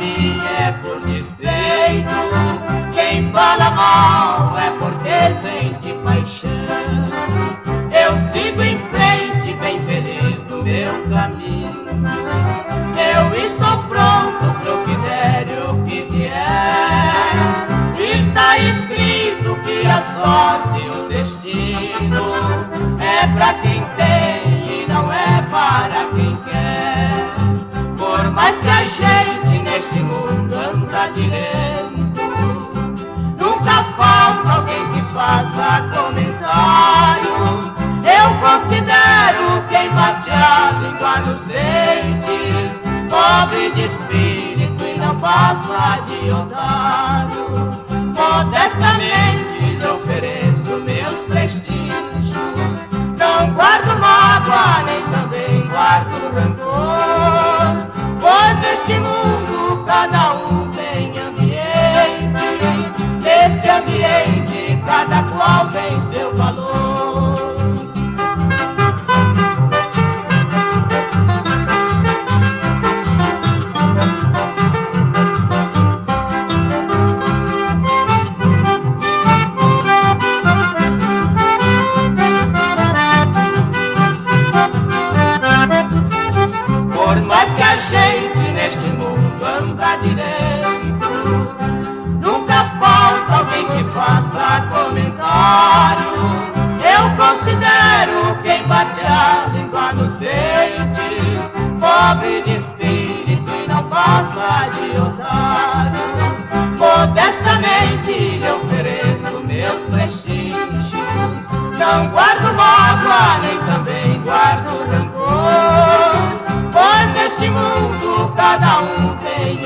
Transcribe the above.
mim é por despeito, quem fala mal é porque sente paixão. Eu sigo em frente, bem feliz no meu caminho. Eu estou pronto pro que der e o que vier. Está escrito que a sorte e o destino é pra quem tem e não é para quem quer. Por mais que a gente neste mundo anda direito, nunca falta alguém que faça comentário. Eu considero quem bate a língua nos dentes pobre de espírito e não passa de otário. Modestamente lhe ofereço meus prestígios, não guardo mágoa nem também guardo rancor, pois neste mundo cada um tem ambiente, nesse ambiente cada qual tem seu valor. Por mais que a gente neste mundo anda direito, nunca falta alguém que faça comentário. Eu considero quem bate a língua nos dentes pobre de espírito e não passa de otário. Modestamente lhe ofereço meus prestígios, não guardo mágoa nem também guardo rancor, pois neste mundo cada um tem